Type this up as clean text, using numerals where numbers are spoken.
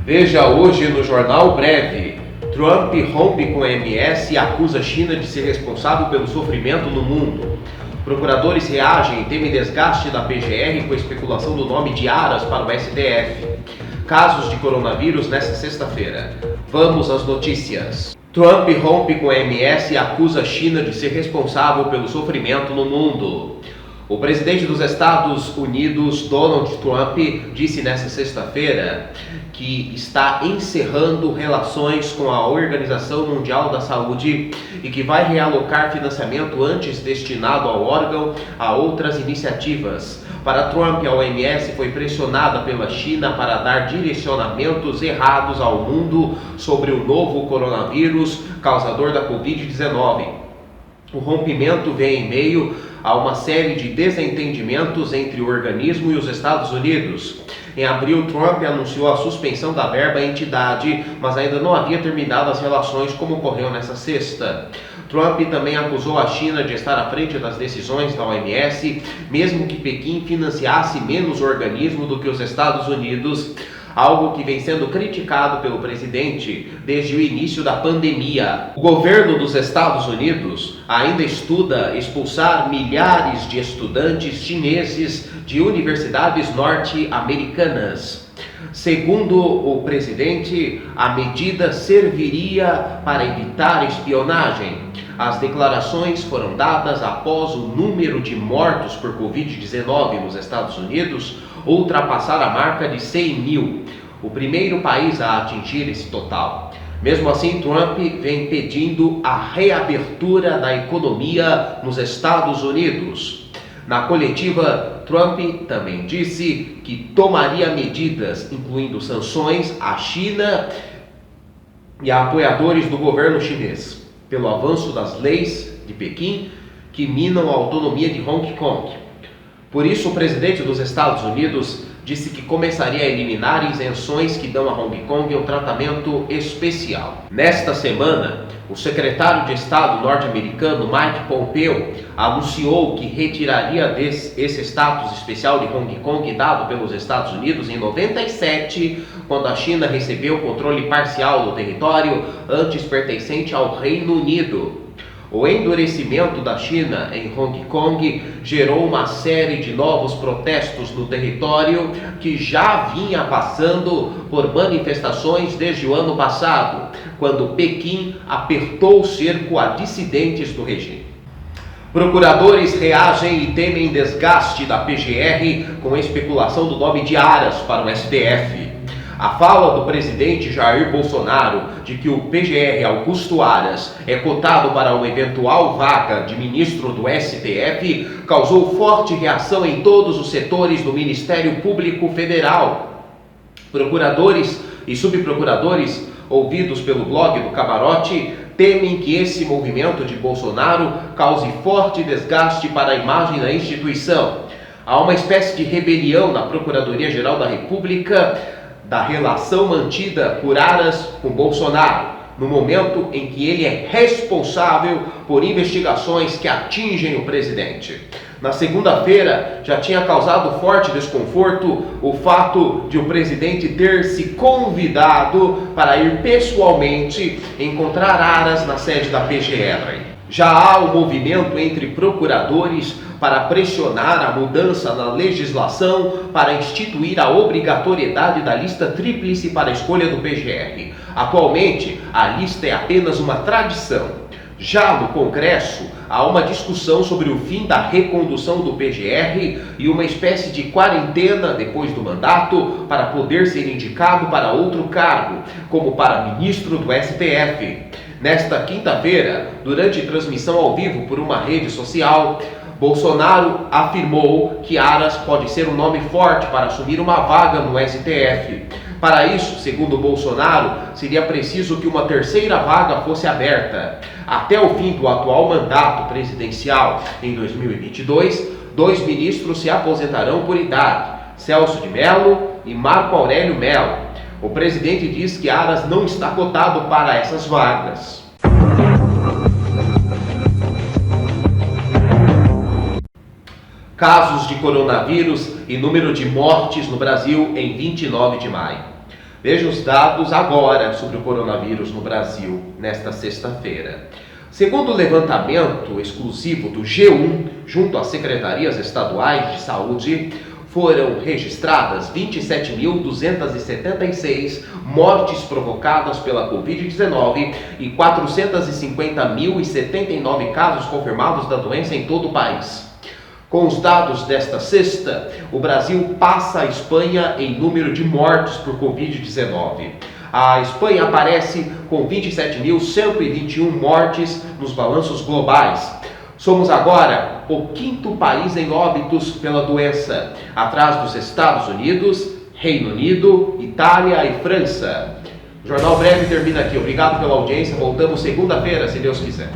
Veja hoje no Jornal Breve. Trump rompe com a OMS e acusa a China de ser responsável pelo sofrimento no mundo. Procuradores reagem e temem desgaste da PGR com a especulação do nome de Aras para o STF. Casos de coronavírus nesta sexta-feira. Vamos às notícias. Trump rompe com a OMS e acusa a China de ser responsável pelo sofrimento no mundo. O presidente dos Estados Unidos, Donald Trump, disse nesta sexta-feira que está encerrando relações com a Organização Mundial da Saúde e que vai realocar financiamento antes destinado ao órgão a outras iniciativas. Para Trump, a OMS foi pressionada pela China para dar direcionamentos errados ao mundo sobre o novo coronavírus causador da Covid-19. O rompimento vem em meio a uma série de desentendimentos entre o organismo e os Estados Unidos. Em abril, Trump anunciou a suspensão da verba à entidade, mas ainda não havia terminado as relações como ocorreu nesta sexta. Trump também acusou a China de estar à frente das decisões da OMS, mesmo que Pequim financiasse menos o organismo do que os Estados Unidos, algo que vem sendo criticado pelo presidente desde o início da pandemia. O governo dos Estados Unidos ainda estuda expulsar milhares de estudantes chineses de universidades norte-americanas. Segundo o presidente, a medida serviria para evitar espionagem. As declarações foram dadas após o número de mortos por Covid-19 nos Estados Unidos ultrapassar a marca de 100 mil, o primeiro país a atingir esse total. Mesmo assim, Trump vem pedindo a reabertura da economia nos Estados Unidos. Na coletiva, Trump também disse que tomaria medidas, incluindo sanções à China e a apoiadores do governo chinês, pelo avanço das leis de Pequim que minam a autonomia de Hong Kong. Por isso, o presidente dos Estados Unidos disse que começaria a eliminar isenções que dão a Hong Kong um tratamento especial. Nesta semana, o secretário de Estado norte-americano Mike Pompeo anunciou que retiraria esse status especial de Hong Kong dado pelos Estados Unidos em 97, quando a China recebeu o controle parcial do território antes pertencente ao Reino Unido. O endurecimento da China em Hong Kong gerou uma série de novos protestos no território que já vinha passando por manifestações desde o ano passado, quando Pequim apertou o cerco a dissidentes do regime. Procuradores reagem e temem desgaste da PGR com a especulação do nome de Aras para o STF. A fala do presidente Jair Bolsonaro de que o PGR Augusto Aras é cotado para uma eventual vaga de ministro do STF causou forte reação em todos os setores do Ministério Público Federal. Procuradores e subprocuradores, ouvidos pelo blog do Camarote, temem que esse movimento de Bolsonaro cause forte desgaste para a imagem da instituição. Há uma espécie de rebelião na Procuradoria-Geral da República da relação mantida por Aras com Bolsonaro, no momento em que ele é responsável por investigações que atingem o presidente. Na segunda-feira, já tinha causado forte desconforto o fato de o presidente ter se convidado para ir pessoalmente encontrar Aras na sede da PGR. Já há um movimento entre procuradores para pressionar a mudança na legislação para instituir a obrigatoriedade da lista tríplice para a escolha do PGR. Atualmente, a lista é apenas uma tradição. Já no Congresso, há uma discussão sobre o fim da recondução do PGR e uma espécie de quarentena depois do mandato para poder ser indicado para outro cargo, como para ministro do STF. Nesta quinta-feira, durante transmissão ao vivo por uma rede social, Bolsonaro afirmou que Aras pode ser um nome forte para assumir uma vaga no STF. Para isso, segundo Bolsonaro, seria preciso que uma terceira vaga fosse aberta. Até o fim do atual mandato presidencial, em 2022, 2 ministros se aposentarão por idade, Celso de Mello e Marco Aurélio Mello. O presidente diz que Aras não está cotado para essas vagas. Casos de coronavírus e número de mortes no Brasil em 29 de maio. Veja os dados agora sobre o coronavírus no Brasil, nesta sexta-feira. Segundo o levantamento exclusivo do G1, junto às secretarias estaduais de saúde, foram registradas 27.276 mortes provocadas pela Covid-19 e 450.079 casos confirmados da doença em todo o país. Com os dados desta sexta, o Brasil passa a Espanha em número de mortes por Covid-19. A Espanha aparece com 27.121 mortes nos balanços globais. Somos agora o 5º país em óbitos pela doença, atrás dos Estados Unidos, Reino Unido, Itália e França. O Jornal Breve termina aqui. Obrigado pela audiência. Voltamos segunda-feira, se Deus quiser.